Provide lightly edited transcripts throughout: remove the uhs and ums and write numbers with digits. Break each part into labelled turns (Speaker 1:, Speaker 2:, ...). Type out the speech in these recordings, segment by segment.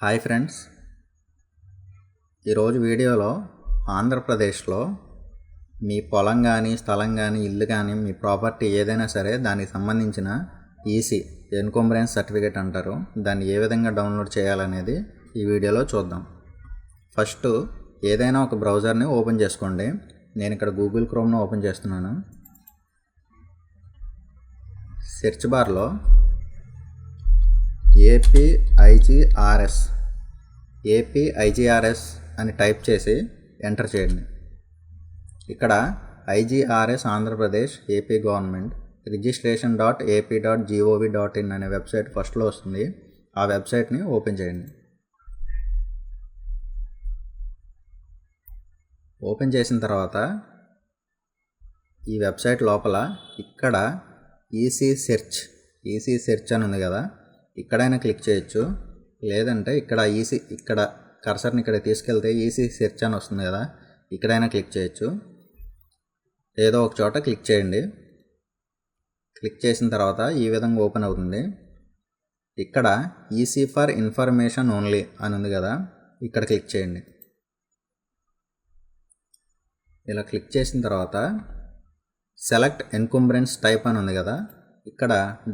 Speaker 1: Hi friends, ఈరోజు వీడియోలో ఆంధ్రప్రదేశ్లో మీ పొలం కానీ స్థలం కానీ ఇల్లు కానీ మీ ప్రాపర్టీ ఏదైనా సరే దానికి సంబంధించిన ఈసీ ఎన్కంబరెన్స్ సర్టిఫికేట్ అంటారు. దాన్ని ఏ విధంగా డౌన్లోడ్ చేయాలనేది ఈ వీడియోలో చూద్దాం. ఫస్ట్ ఏదైనా ఒక బ్రౌజర్ని ఓపెన్ చేసుకోండి. నేను ఇక్కడ గూగుల్ క్రోమ్ను ఓపెన్ చేస్తున్నాను. సెర్చ్ బార్లో ఏపీఐజీఆర్ఎస్ అని టైప్ చేసి ఎంటర్ చేయండి. ఇక్కడ IGRS Andhra Pradesh AP government registration.ap.gov.in అనే వెబ్సైట్ ఫస్ట్లో వస్తుంది. ఆ వెబ్సైట్ని ఓపెన్ చేయండి. ఓపెన్ చేసిన తర్వాత ఈ వెబ్సైట్ లోపల ఇక్కడ ఈసీ సెర్చ్ అని ఉంది కదా, ఇక్కడైనా క్లిక్ చేయొచ్చు. లేదంటే ఇక్కడ కర్సర్ని ఇక్కడ తీసుకెళ్తే ఈసీ సెర్చ్ అని వస్తుంది కదా, ఇక్కడైనా క్లిక్ చేయొచ్చు. ఏదో ఒక చోట క్లిక్ చేయండి. క్లిక్ చేసిన తర్వాత ఈ విధంగా ఓపెన్ అవుతుంది. ఇక్కడ ఈసీ ఫర్ ఇన్ఫర్మేషన్ ఓన్లీ అని ఉంది కదా, ఇక్కడ క్లిక్ చేయండి. ఇలా క్లిక్ చేసిన తర్వాత సెలెక్ట్ ఎన్కంబరెన్స్ టైప్ అని ఉంది కదా, ఇక్కడ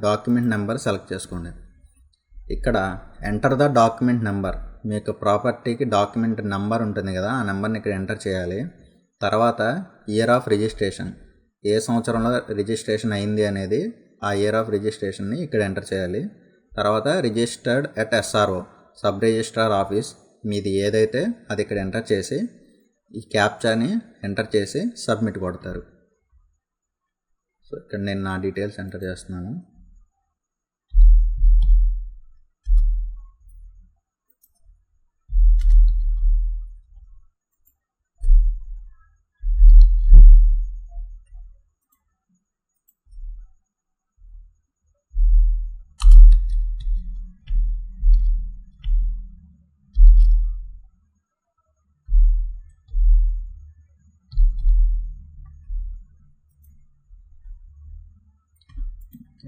Speaker 1: డాక్యుమెంట్ నెంబర్ సెలెక్ట్ చేసుకోండి. ఇక్కడ ఎంటర్ ద డాక్యుమెంట్ నెంబర్, మీకు ప్రాపర్టీకి డాక్యుమెంట్ నెంబర్ ఉంటుంది కదా, ఆ నెంబర్ని ఇక్కడ ఎంటర్ చేయాలి. తర్వాత ఇయర్ ఆఫ్ రిజిస్ట్రేషన్, ఏ సంవత్సరంలో రిజిస్ట్రేషన్ అయింది అనేది ఆ ఇయర్ ఆఫ్ రిజిస్ట్రేషన్ని ఇక్కడ ఎంటర్ చేయాలి. తర్వాత registered at SRO, sub registrar office మీది ఏదైతే అది ఇక్కడ ఎంటర్ చేసి ఈ క్యాప్చాని ఎంటర్ చేసి సబ్మిట్ కొడతారు. సో ఇక్కడ నేను నా డీటెయిల్స్ ఎంటర్ చేస్తున్నాను.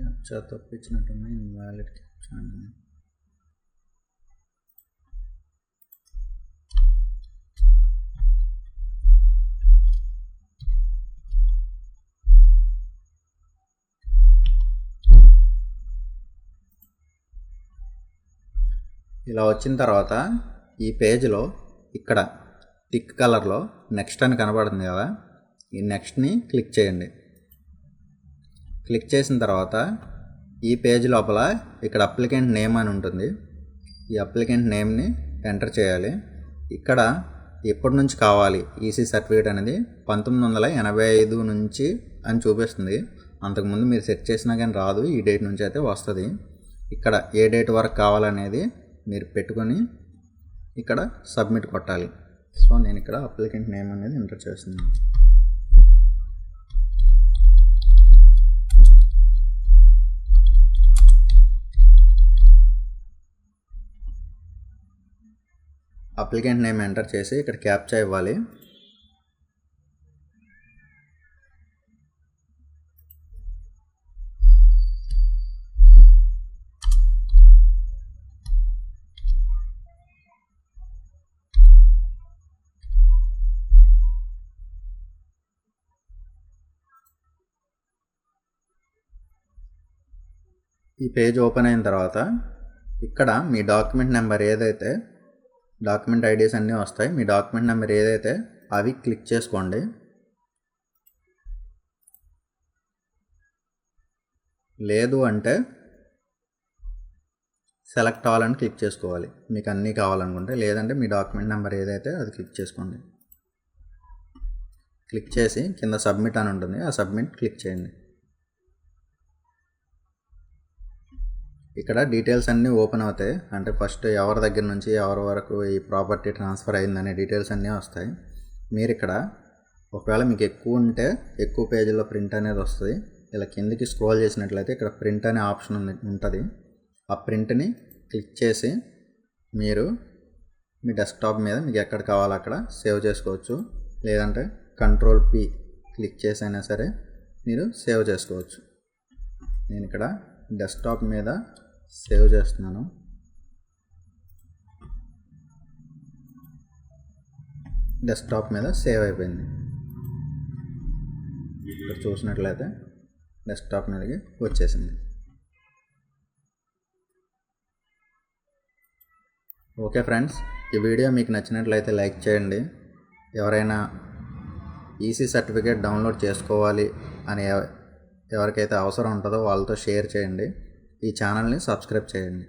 Speaker 1: క్యాప్చా తప్పించినట్టుంది, ఇన్వాలిడ్ క్యాప్చా అండి. ఇలా వచ్చిన తర్వాత ఈ పేజ్లో ఇక్కడ టిక్ కలర్లో నెక్స్ట్ అని కనబడుతుంది కదా, ఈ నెక్స్ట్ని క్లిక్ చేయండి. క్లిక్ చేసిన తర్వాత ఈ పేజ్ లోపల ఇక్కడ అప్లికెంట్ నేమ్ అని ఉంటుంది. ఈ అప్లికెంట్ నేమ్ని ఎంటర్ చేయాలి. ఇక్కడ ఎప్పటి నుంచి కావాలి ఈసీ సర్టిఫికేట్ అనేది 1985 నుంచి అని చూపిస్తుంది. అంతకుముందు మీరు సెర్చ్ చేసినా కానీ రాదు, ఈ డేట్ నుంచి అయితే వస్తుంది. ఇక్కడ ఏ డేట్ వరకు కావాలనేది మీరు పెట్టుకొని ఇక్కడ సబ్మిట్ కొట్టాలి. సో నేను ఇక్కడ అప్లికెంట్ నేమ్ అనేది ఎంటర్ చేస్తున్నాను. అప్లికెంట్ నేమ్ ఎంటర్ చేసి ఇక్కడ క్యాప్చా ఇవ్వాలి. ఈ పేజ్ ఓపెన్ అయిన తర్వాత ఇక్కడ మీ డాక్యుమెంట్ నెంబర్ ఏదైతే, డాక్యుమెంట్ ఐడీస్ అన్నీ వస్తాయి. మీ డాక్యుమెంట్ నెంబర్ ఏదైతే అవి క్లిక్ చేసుకోండి. లేదు అంటే సెలెక్ట్ అవ్వాలని క్లిక్ చేసుకోవాలి, మీకు అన్నీ కావాలనుకుంటే. లేదంటే మీ డాక్యుమెంట్ నెంబర్ ఏదైతే అది క్లిక్ చేసుకోండి. క్లిక్ చేసి కింద సబ్మిట్ అని ఉంటుంది, ఆ సబ్మిట్ క్లిక్ చేయండి. ఇక్కడ డీటెయిల్స్ అన్నీ ఓపెన్ అవుతాయి. అంటే ఫస్ట్ ఎవరి దగ్గర నుంచి ఎవరి వరకు ఈ ప్రాపర్టీ ట్రాన్స్ఫర్ అయిందనే డీటెయిల్స్ అన్నీ వస్తాయి. మీరు ఇక్కడ ఒకవేళ మీకు ఎక్కువ ఉంటే ఎక్కువ పేజీలో ప్రింట్ అనేది వస్తుంది. ఇలా కిందికి స్క్రోల్ చేసినట్లయితే ఇక్కడ ప్రింట్ అనే ఆప్షన్ ఉంటుంది. ఆ ప్రింట్ని క్లిక్ చేసి మీరు మీ డెస్క్టాప్ మీద మీకు ఎక్కడ కావాలో అక్కడ సేవ్ చేసుకోవచ్చు. లేదంటే Ctrl+P క్లిక్ చేసి అయినా సరే మీరు సేవ్ చేసుకోవచ్చు. నేను ఇక్కడ డెస్క్టాప్ మీద సేవ్ చేస్తున్నాను. డెస్క్టాప్ మీద సేవ్ అయిపోయింది. ఇక్కడ చూసినట్లయితే డెస్క్టాప్ మీదకి వచ్చేసింది. ఓకే ఫ్రెండ్స్, ఈ వీడియో మీకు నచ్చినట్లయితే లైక్ చేయండి. ఎవరైనా ఈసీ సర్టిఫికేట్ డౌన్లోడ్ చేసుకోవాలి అని ఎవరికైతే అవసరం ఉంటుందో వాళ్ళతో షేర్ చేయండి. ఈ ఛానల్ని సబ్స్క్రైబ్ చేయండి.